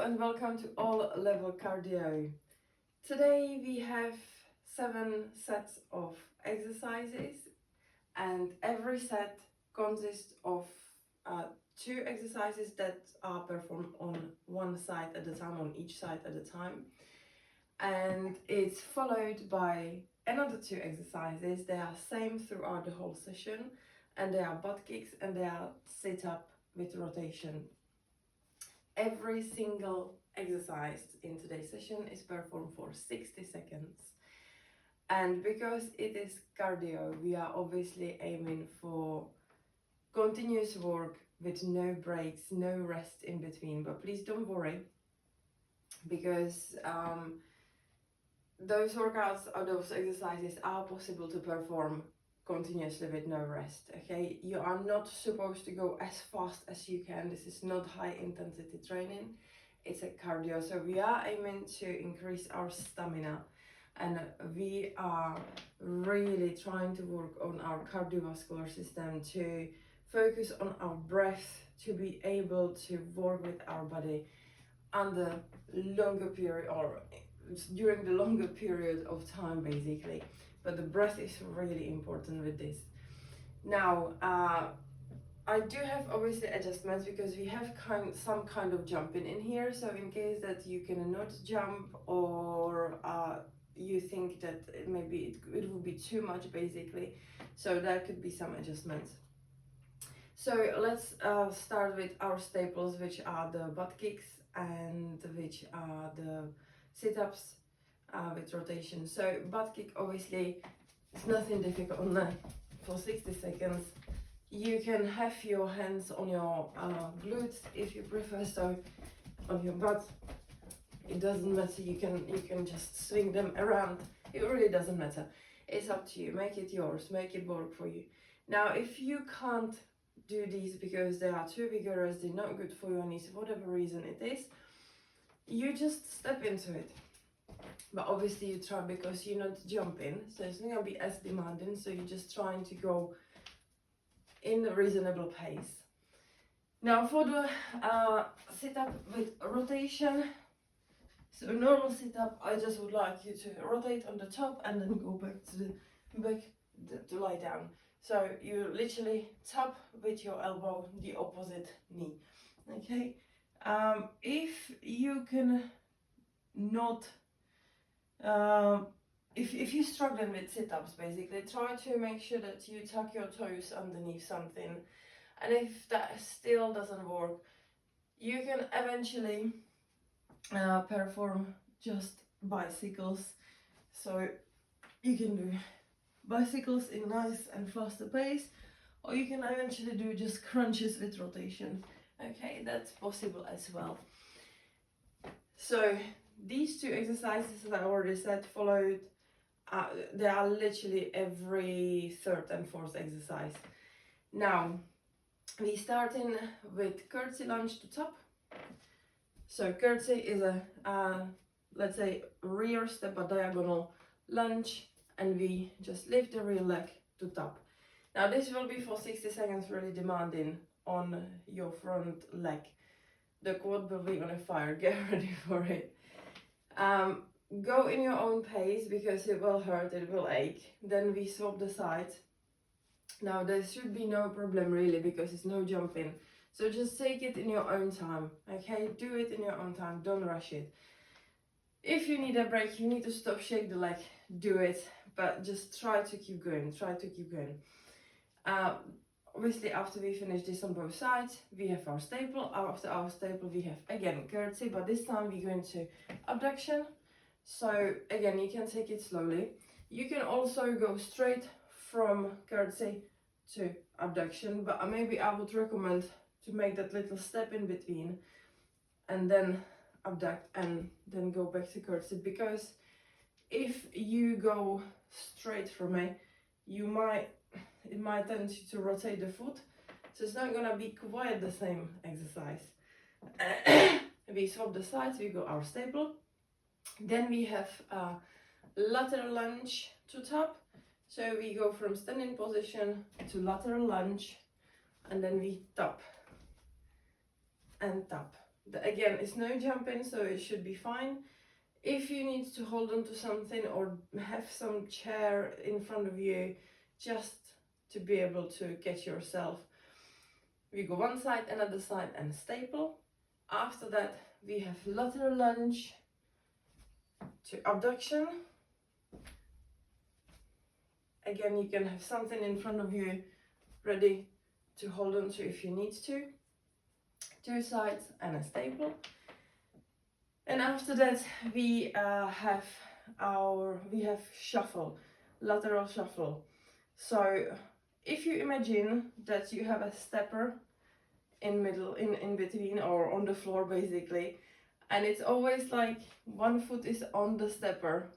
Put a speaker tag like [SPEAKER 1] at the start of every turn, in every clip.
[SPEAKER 1] and welcome to All Level Cardio. Today we have 7 sets of exercises, and every set consists of 2 exercises that are performed on one side at a time, on each side at a time, and it's followed by another 2 exercises. They are same throughout the whole session, and they are butt kicks and they are sit up with rotation. Every single exercise in today's session is performed for 60 seconds. And because it is cardio, we are obviously aiming for continuous work with no breaks, no rest in between. But please don't worry, because those workouts or those exercises are possible to perform continuously with no rest. Okay, you are not supposed to go as fast as you can. This is not high intensity training, it's a cardio. So we are aiming to increase our stamina, and we are really trying to work on our cardiovascular system, to focus on our breath, to be able to work with our body under longer period or during the longer period of time, basically. But the breath is really important with this. Now, I do have obviously adjustments because we have some kind of jumping in here. So in case that you cannot jump, or you think that maybe it will be too much, basically, so there could be some adjustments. So let's start with our staples, which are the butt kicks and which are the sit-ups with rotation. So butt kick, obviously, it's nothing difficult on that. For 60 seconds, you can have your hands on your glutes if you prefer, so on your butt. It doesn't matter. You can just swing them around. It really doesn't matter. It's up to you. Make it yours. Make it work for you. Now, if you can't do these because they are too vigorous, they're not good for your knees, whatever reason it is, you just step into it. But obviously you try, because you're not jumping, so it's not going to be as demanding, so you're just trying to go in a reasonable pace. Now for the sit-up with rotation, so normal sit-up, I just would like you to rotate on the top and then go back to lie down. So you literally tap with your elbow the opposite knee, okay? If you can not, if you're struggling with sit-ups, basically, try to make sure that you tuck your toes underneath something. And if that still doesn't work, you can eventually perform just bicycles. So you can do bicycles in nice and faster pace, or you can eventually do just crunches with rotation. Okay, that's possible as well. So these 2 exercises that I already said followed, they are literally every 3rd and 4th exercise. Now we starting with curtsy lunge to top. So curtsy is a let's say rear step, a diagonal lunge, and we just lift the rear leg to top. Now this will be for 60 seconds, really demanding on your front leg. The quad will be on a fire, get ready for it. Go in your own pace, because it will hurt, it will ache. Then we swap the sides. Now there should be no problem really, because it's no jumping. So just take it in your own time, okay? Do it in your own time, don't rush it. If you need a break, you need to stop, shake the leg, do it, but just try to keep going, Obviously, after we finish this on both sides, we have our staple. After our staple, we have again curtsy, but this time we're going to abduction. So again, you can take it slowly. You can also go straight from curtsy to abduction, but maybe I would recommend to make that little step in between and then abduct and then go back to curtsy, because if you go straight from it, it might tend to rotate the foot, so it's not gonna be quite the same exercise. We swap the sides, we go our staple, then we have a lateral lunge to top. So we go from standing position to lateral lunge, and then we top and tap Again, it's no jumping, so it should be fine. If you need to hold on to something or have some chair in front of you, just to be able to get yourself, we go one side, another side, and staple. After that, we have lateral lunge to abduction. Again, you can have something in front of you ready to hold on to if you need to. Two sides and a staple. And after that, we have shuffle, lateral shuffle. So if you imagine that you have a stepper in between or on the floor basically, and it's always like one foot is on the stepper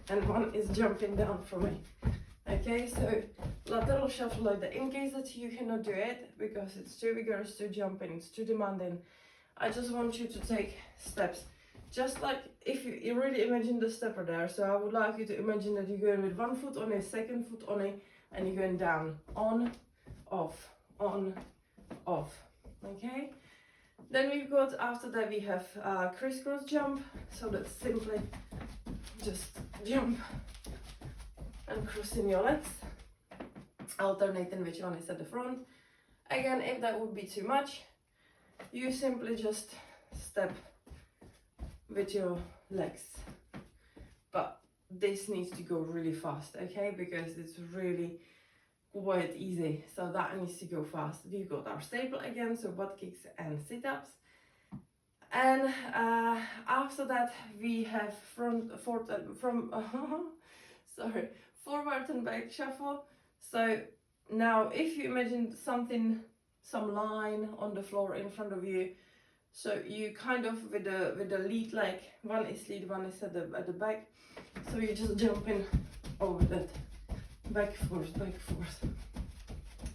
[SPEAKER 1] and one is jumping down from it. Okay, so lateral shuffle like that. In case that you cannot do it because it's too vigorous to jump in, it's too demanding, I just want you to take steps. Just like if you really imagine the stepper there, so I would like you to imagine that you're going with one foot on it, second foot on it, and you're going down, on, off, okay? Then we've got, after that we have crisscross jump, so that's simply just jump and crossing your legs, alternating which one is at the front. Again, if that would be too much, you simply just step with your legs, but this needs to go really fast, okay, because it's really quite easy, so that needs to go fast. We've got our staple again, so butt kicks and sit-ups, and after that we have forward and back shuffle. So now if you imagine something, some line on the floor in front of you, so you kind of with the lead leg, one is lead, one is at the back, so you just jump in over that, back forth.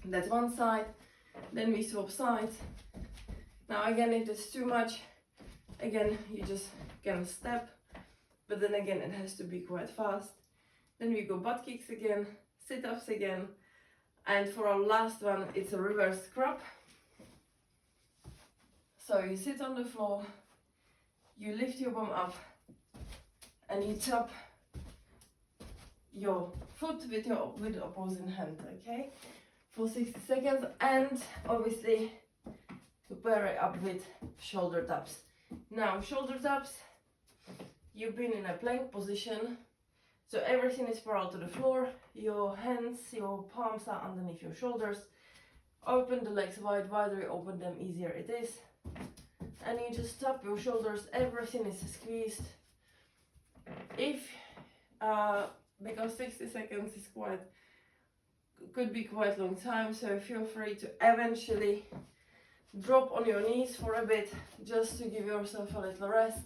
[SPEAKER 1] That's one side. Then we swap sides. Now again, if it's too much, again you just can step, but then again it has to be quite fast. Then we go butt kicks again, sit-ups again, and for our last one it's a reverse scrub. So you sit on the floor, you lift your bum up, and you tap your foot with the opposing hand, okay, for 60 seconds, and obviously to pair it up with shoulder taps. Now shoulder taps, you've been in a plank position, so everything is parallel to the floor, your hands, your palms are underneath your shoulders. Open the legs wide, wider you open them, easier it is. And you just tap your shoulders, everything is squeezed. If, because 60 seconds is could be quite long time, so feel free to eventually drop on your knees for a bit, just to give yourself a little rest,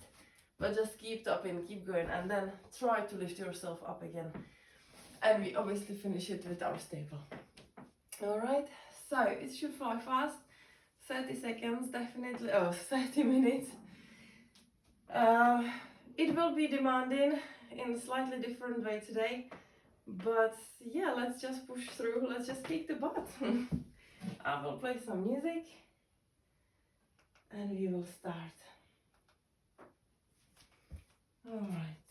[SPEAKER 1] but just keep tapping, keep going, and then try to lift yourself up again. And we obviously finish it with our staple. Alright, so it should fly fast. 30 seconds, definitely, 30 minutes. It will be demanding in a slightly different way today, but yeah, let's just push through, let's just kick the butt. I will play some music and we will start. Alright.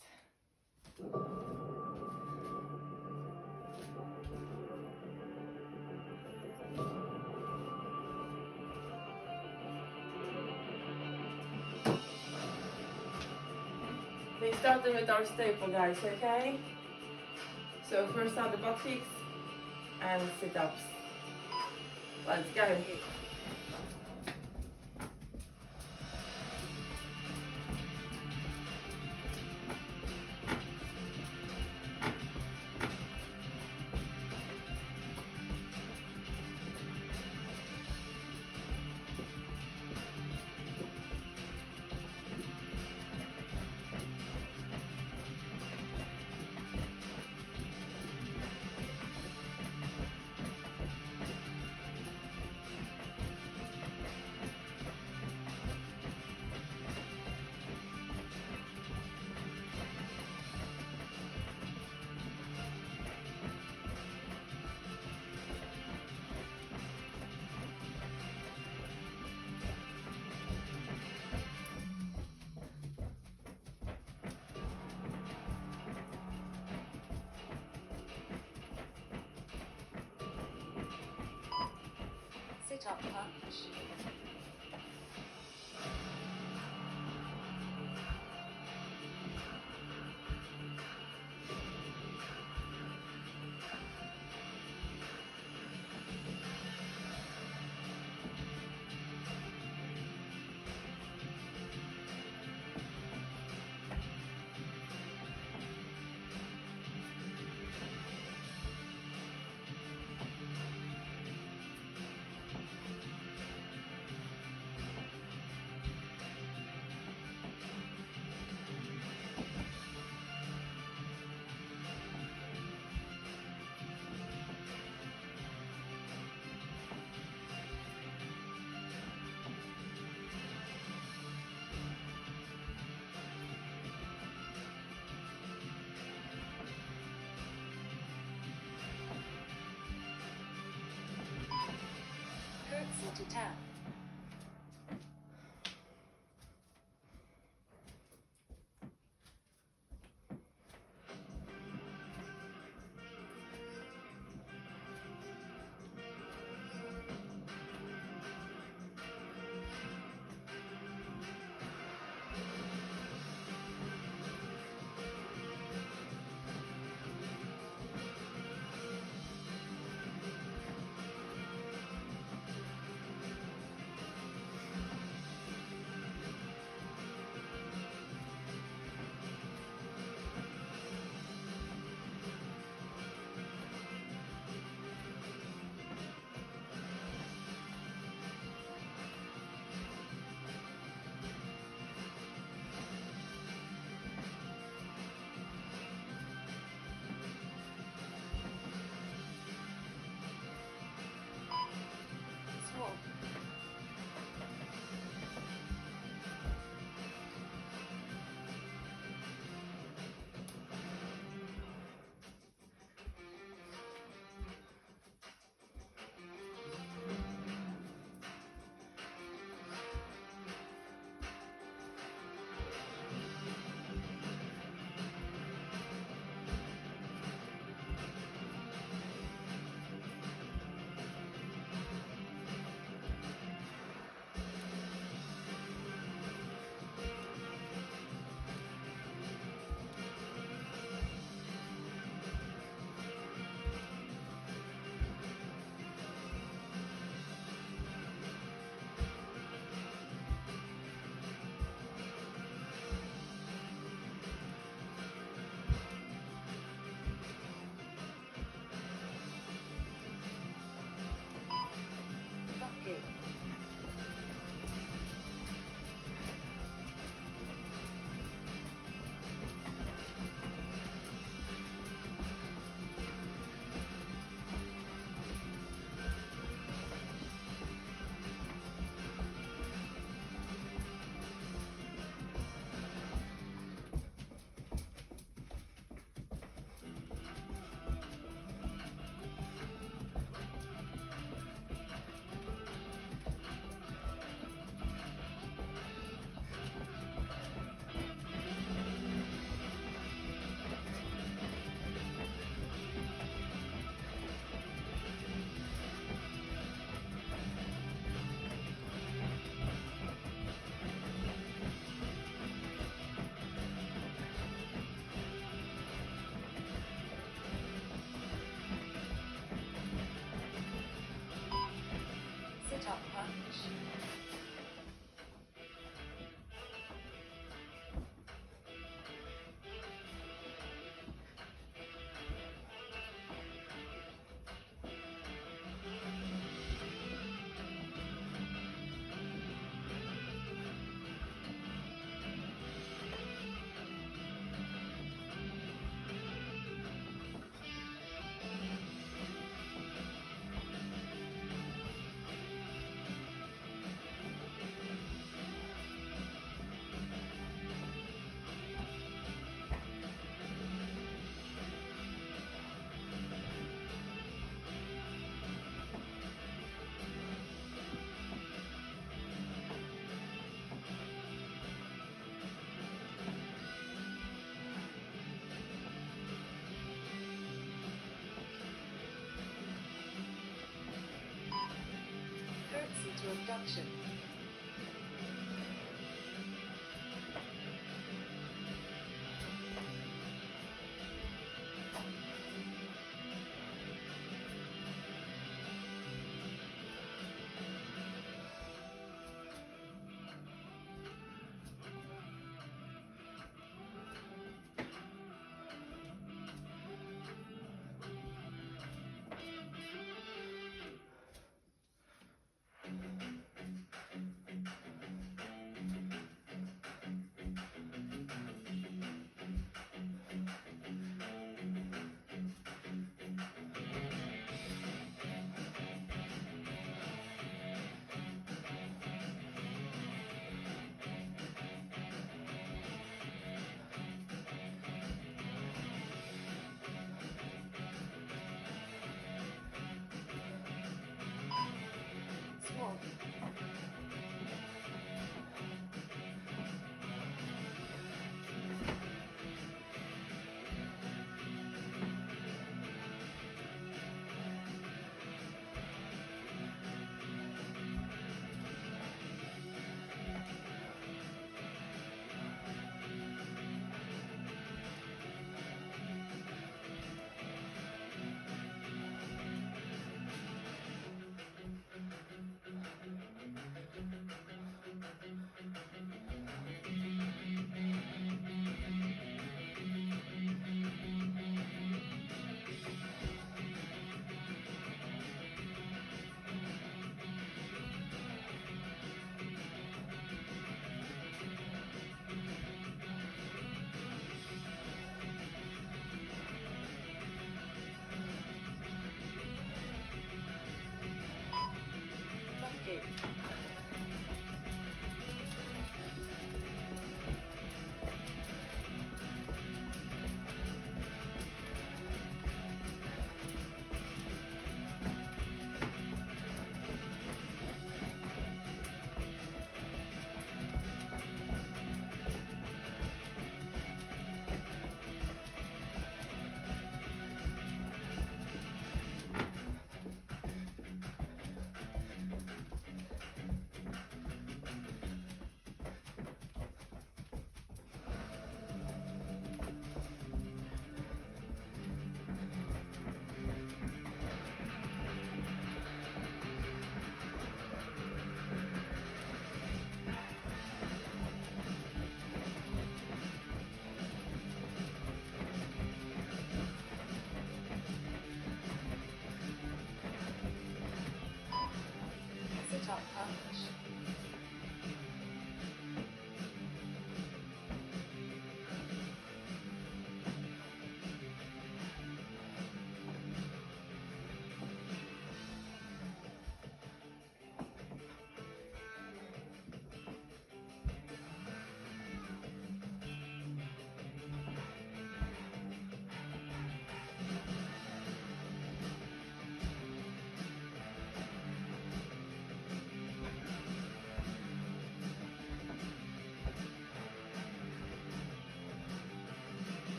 [SPEAKER 1] We started with our staple, guys, okay? So first are the butt kicks and sit-ups. Let's go.
[SPEAKER 2] Sit-up punch. Curtsy to tap. Swap. Bucket. Sit-up punch. to abduction.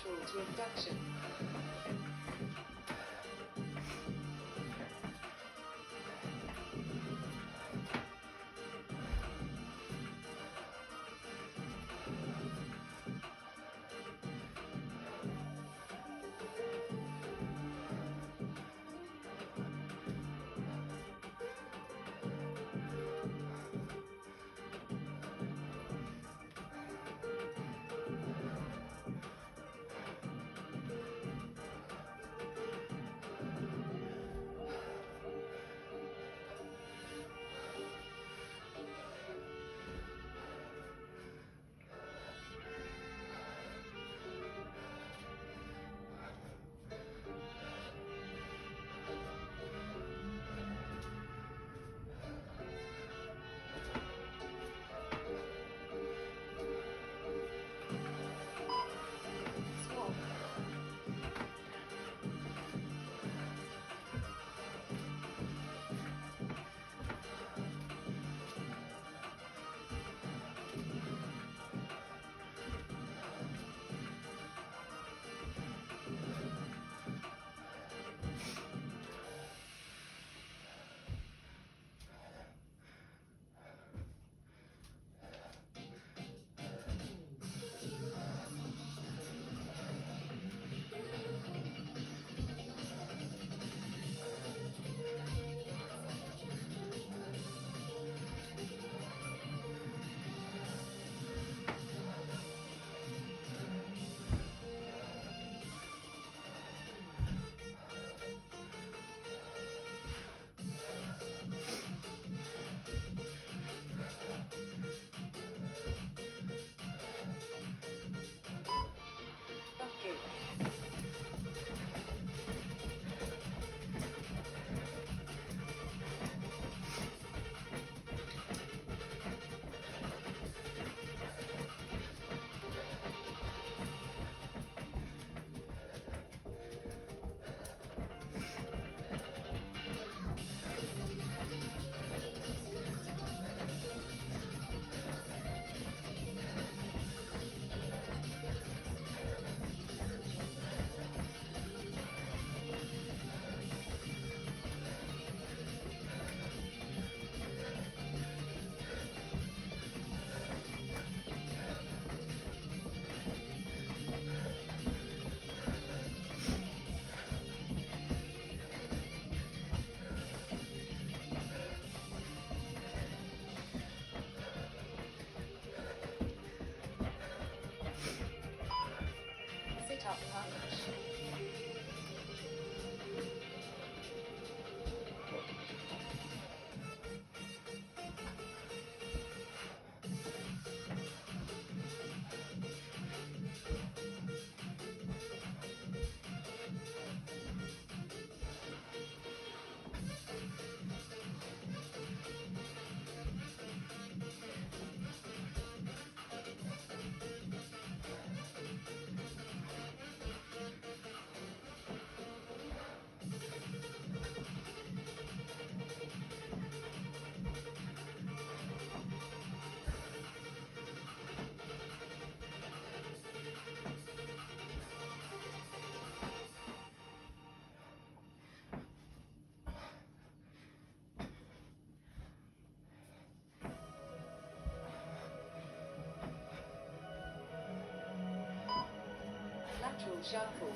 [SPEAKER 2] Lateral to abduction. Swap. Bucket. Sit-up punch. Lateral shuffle.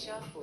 [SPEAKER 2] Shuffle.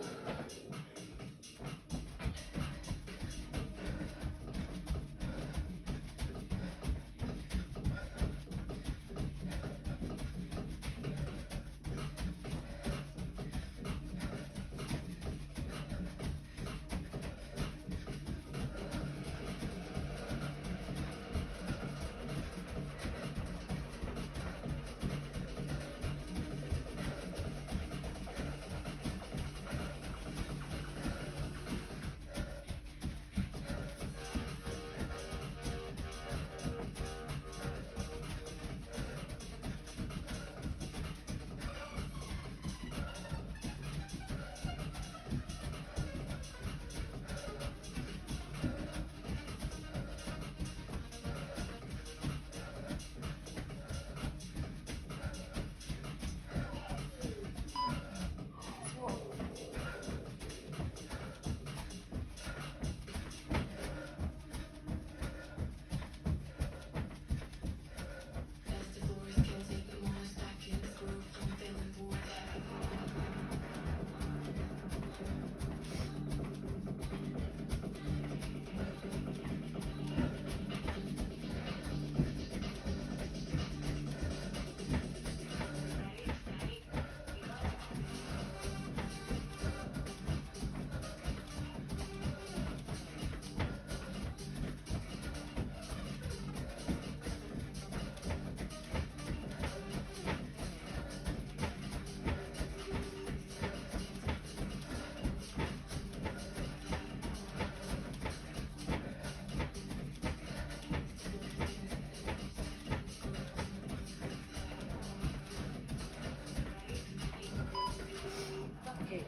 [SPEAKER 2] Okay.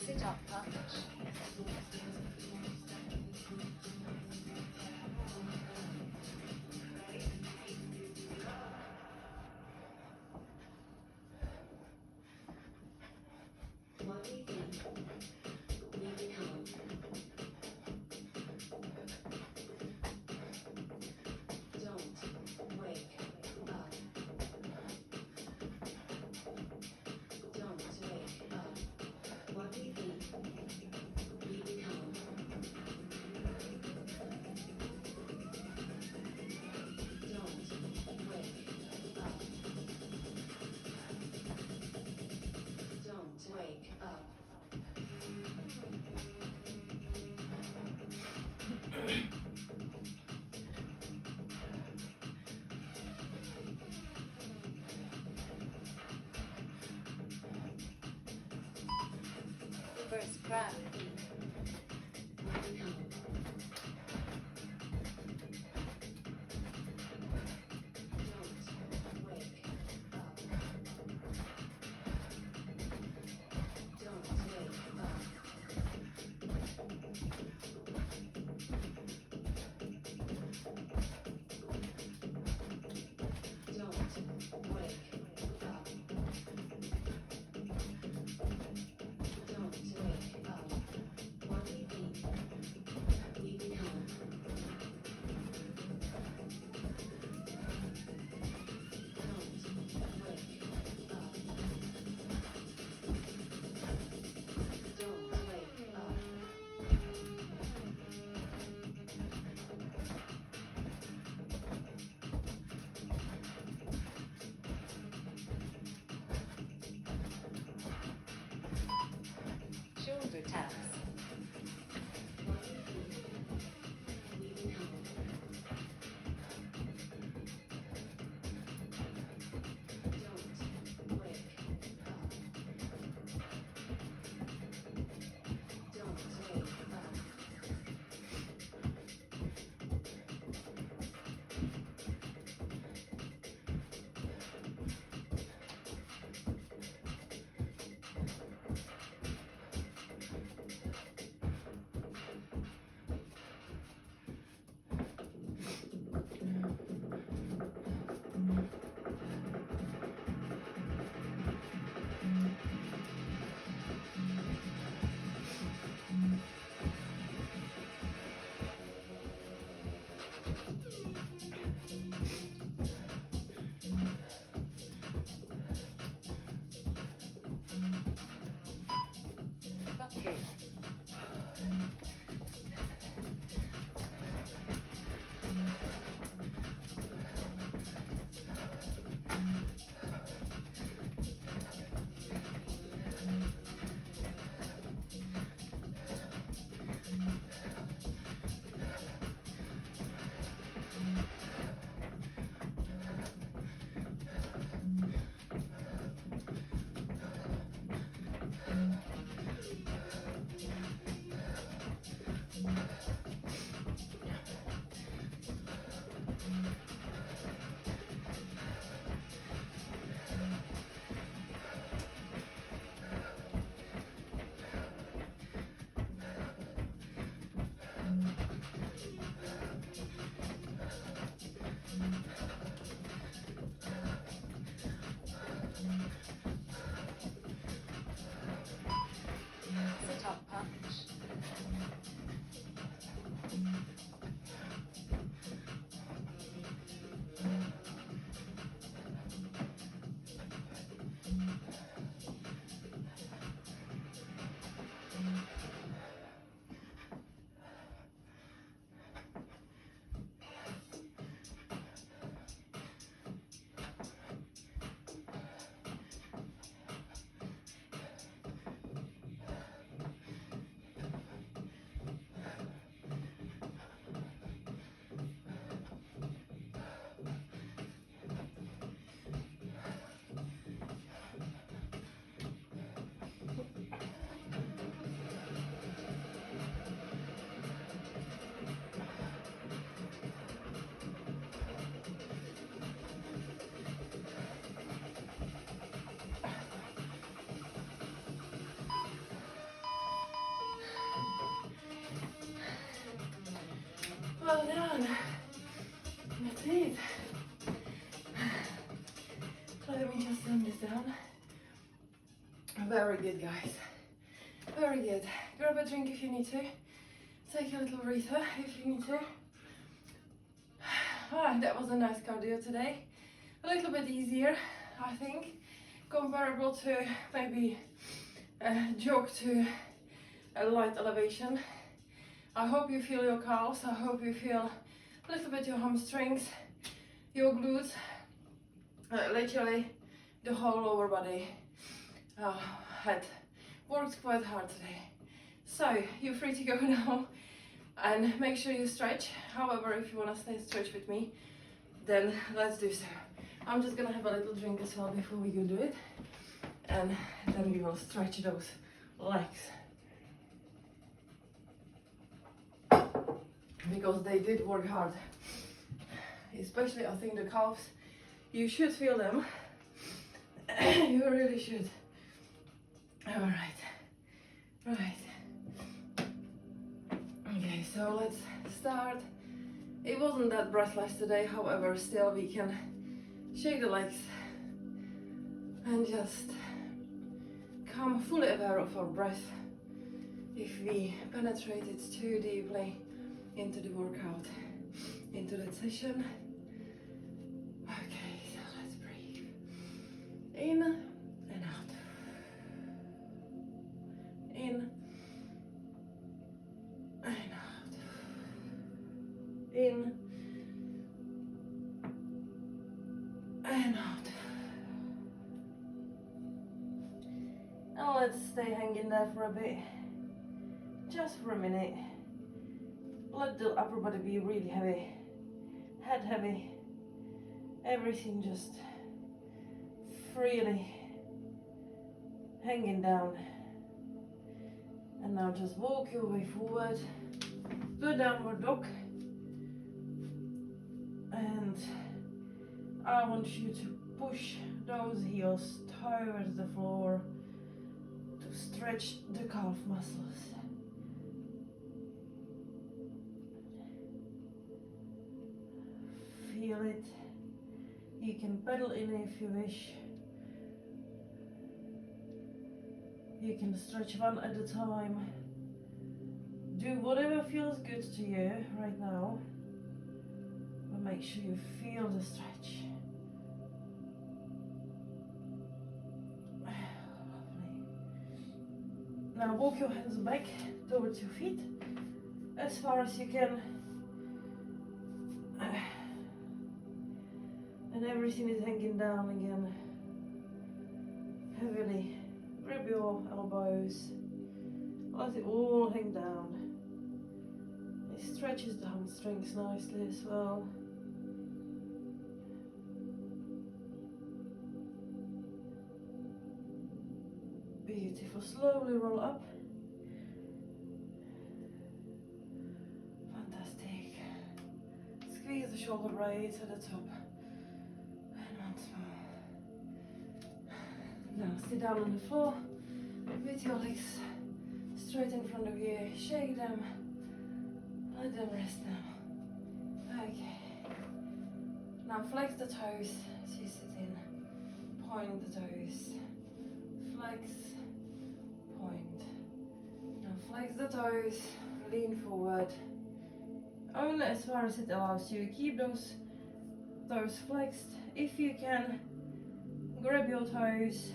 [SPEAKER 2] Sit up punch.
[SPEAKER 3] What we think, we become. Don't wake up. Don't wake up. What we think, we become. Don't wake up. Don't wake up.
[SPEAKER 2] First crack.
[SPEAKER 3] We become. Don't wake up. Don't wake up. Don't wake up. Don't wake up.
[SPEAKER 2] Back in. Sit up punch.
[SPEAKER 1] Well done. That's it. Let me just turn this down. Very good, guys. Very good. Grab a drink if you need to. Take a little breather if you need to. Ah, that was a nice cardio today. A little bit easier, I think, comparable to maybe a jog to a light elevation. I hope you feel your calves. I hope you feel a little bit your hamstrings, your glutes, literally the whole lower body had worked quite hard today. So you're free to go now and make sure you stretch. However, if you want to stay stretch with me, then let's do so. I'm just gonna have a little drink as well before we go do it, and then we will stretch those legs because they did work hard. Especially, I think the calves, you should feel them. You really should. All right, right. Okay, so let's start. It wasn't that breathless today, however, still we can shake the legs and just come fully aware of our breath if we penetrated too deeply into the workout, into that session. Okay, so let's breathe in and out, in and out, in and out. And let's stay hanging there for a bit, just for a minute. Let the upper body be really heavy, head heavy, everything just freely hanging down. And now just walk your way forward, do downward dog. And I want you to push those heels towards the floor to stretch the calf muscles. Feel it. You can pedal in if you wish. You can stretch one at a time. Do whatever feels good to you right now. make sure you feel the stretch. Lovely. Now walk your hands back towards your feet as far as you can. And everything is hanging down again. Heavily grab your elbows. Let it all hang down. It stretches the hamstrings nicely as well. Beautiful. Slowly roll up. Fantastic. Squeeze the shoulder blades at the top. And once more. Now sit down on the floor with your legs straight in front of you. Shake them. Let them rest now. Okay. Now flex the toes as you sit in. Point the toes. Flex. Point. Now flex the toes. Lean forward. Only as far as it allows you. Keep those toes flexed. If you can, grab your toes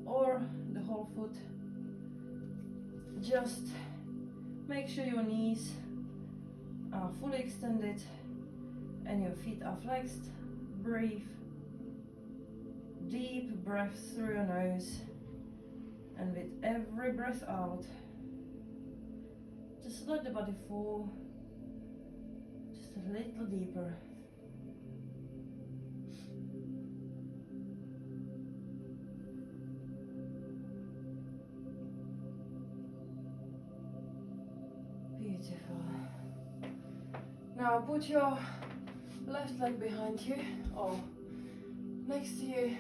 [SPEAKER 1] or the whole foot. Just make sure your knees are fully extended and your feet are flexed. Breathe. Deep breath through your nose, and with every breath out, just let the body fall just a little deeper. Beautiful. Now put your left leg behind you or next to you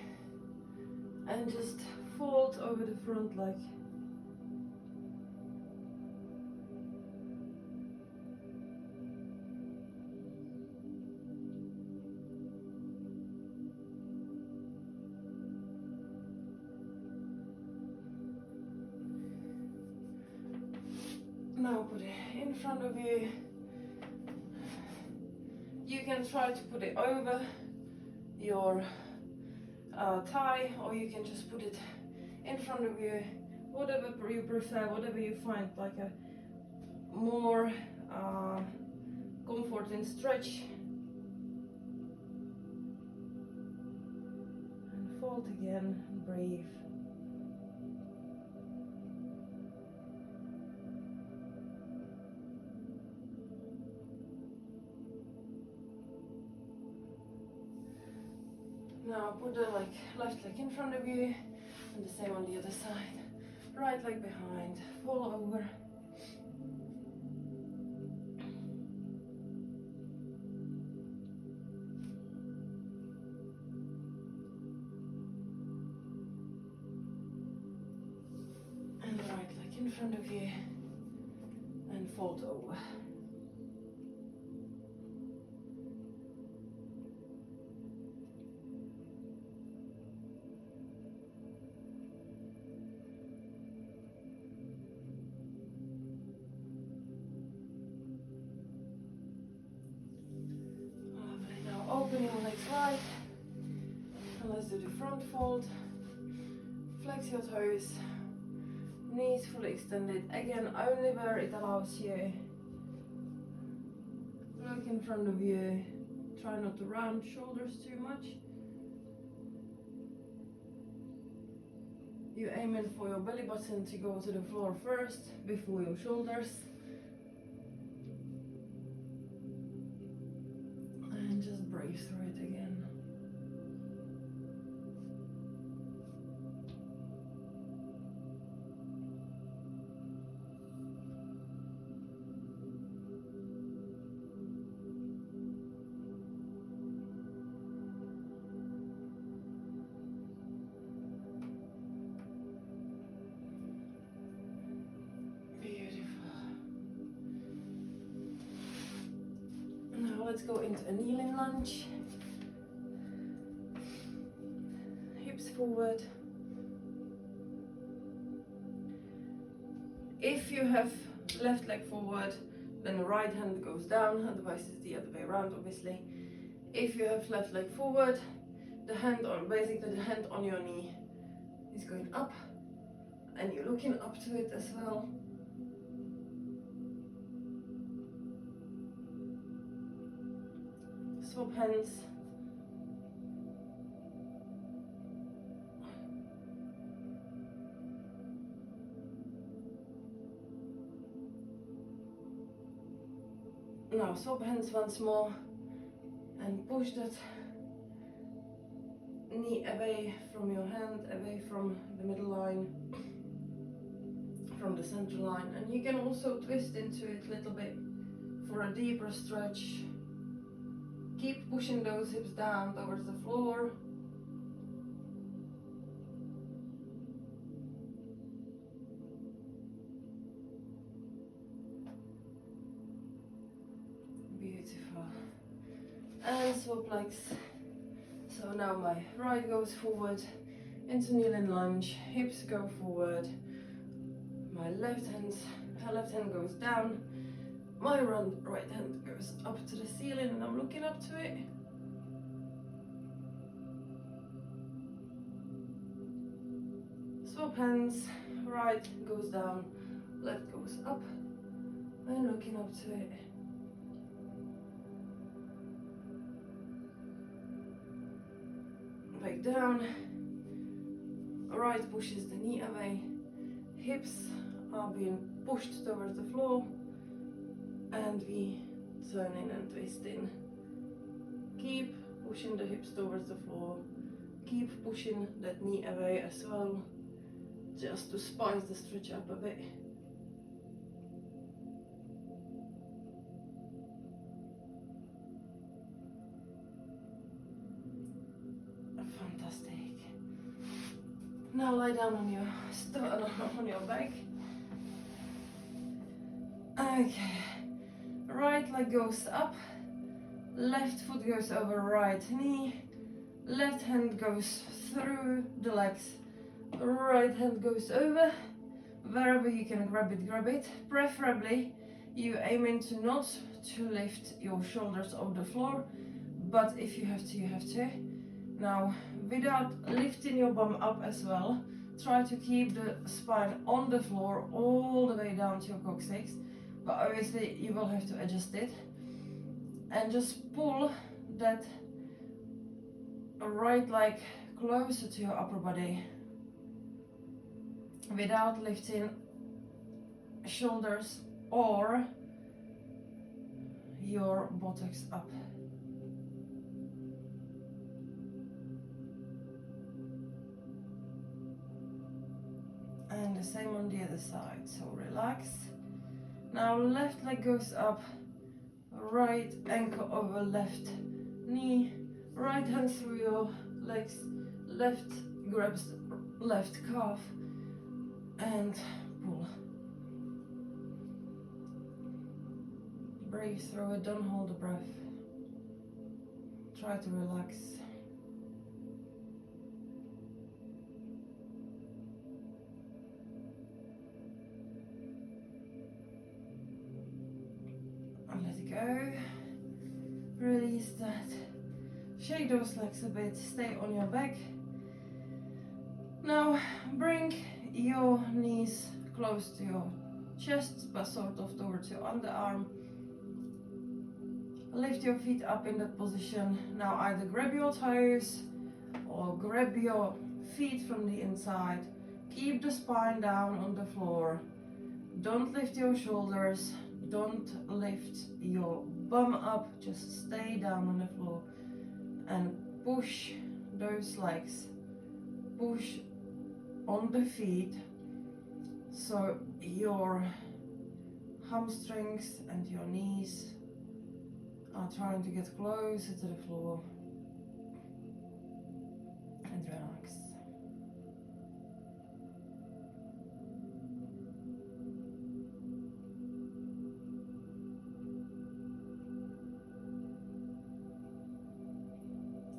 [SPEAKER 1] and just fold over the front leg. Now put it in front of you. You can try to put it over your thigh, or you can just put it in front of you, whatever you prefer, whatever you find like a more comforting stretch. And fold again, and breathe. Now put the left leg in front of you, and the same on the other side. Right leg behind, fall over. And the right leg in front of you, and fold over. Open your legs wide, and let's do the front fold. Flex your toes, knees fully extended, again only where it allows you. Look in front of you, try not to round shoulders too much. You're aiming for your belly button to go to the floor first before your shoulders. And just breathe through it again. Let's go into a kneeling lunge. Hips forward. If you have left leg forward, then the right hand goes down, otherwise it's the other way around obviously. If you have left leg forward, the hand on, basically the hand on your knee is going up and you're looking up to it as well. Swap hands. Now swap hands once more and push that knee away from your hand, away from the middle line, from the center line, and you can also twist into it a little bit for a deeper stretch. Keep pushing those hips down towards the floor. Beautiful. And swap legs. So now my right goes forward into kneeling lunge, hips go forward, my left hand goes down, my right hand goes up to the ceiling and I'm looking up to it. Swap hands, right goes down, left goes up, and looking up to it. Back down, right pushes the knee away, hips are being pushed towards the floor, and we turn in and twist in. Keep pushing the hips towards the floor, keep pushing that knee away as well, just to spice the stretch up a bit. Fantastic. Now lie down on your back. Okay. Right leg goes up, left foot goes over right knee, left hand goes through the legs, right hand goes over. Wherever you can grab it. Preferably you aiming to not to lift your shoulders off the floor, but if you have to, you have to. Now, without lifting your bum up as well, try to keep the spine on the floor all the way down to your coccyx, but obviously you will have to adjust it. And just pull that right leg closer to your upper body without lifting shoulders or your buttocks up. And the same on the other side, so relax. Now left leg goes up, right ankle over left knee, right hand through your legs, left grabs left calf and pull. Breathe through it, don't hold the breath. Try to relax. And let it go. Release that. Shake those legs a bit, stay on your back. Now bring your knees close to your chest, but sort of towards your underarm. Lift your feet up in that position. Now either grab your toes or grab your feet from the inside. Keep the spine down on the floor. Don't lift your shoulders. Don't lift your bum up. Just stay down on the floor and push those legs. Push on the feet so your hamstrings and your knees are trying to get closer to the floor, and relax.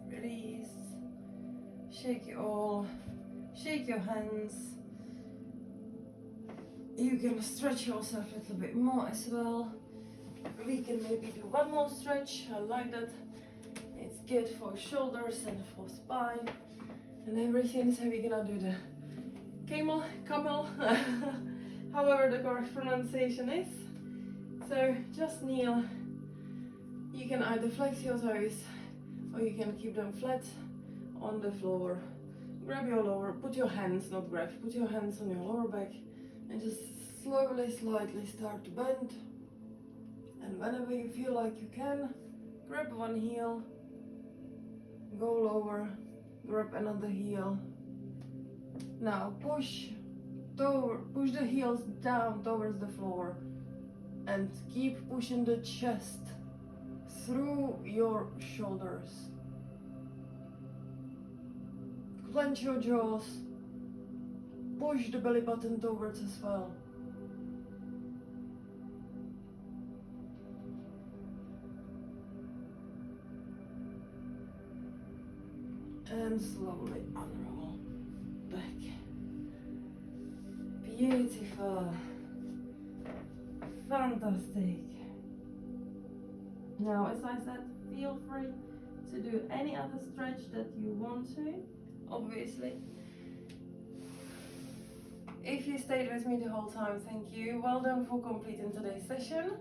[SPEAKER 1] Release. Shake it all. Shake your hands. You can stretch yourself a little bit more as well. we can maybe do one more stretch. I like that. It's good for shoulders and for spine and everything. So we're gonna do the camel, however the correct pronunciation is. So just kneel. You can either flex your toes or you can keep them flat on the floor. Grab your lower, put your hands, not grab, put your hands on your lower back and just slowly, slightly start to bend. And whenever you feel like you can, grab one heel, go lower, grab another heel. Now push the heels down towards the floor and keep pushing the chest through your shoulders. Clench your jaws, push the belly button towards as well. And slowly unroll back. Beautiful. Fantastic. Now, as I said, feel free to do any other stretch that you want to, obviously. If you stayed with me the whole time, thank you. Well done for completing today's session.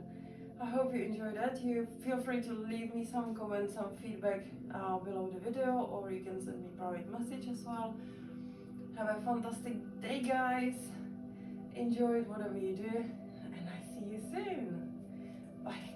[SPEAKER 1] I hope you enjoyed that. You feel free to leave me some comments, some feedback below the video, or you can send me a private message as well. Have a fantastic day, guys. Enjoy it, whatever you do, and I see you soon. Bye.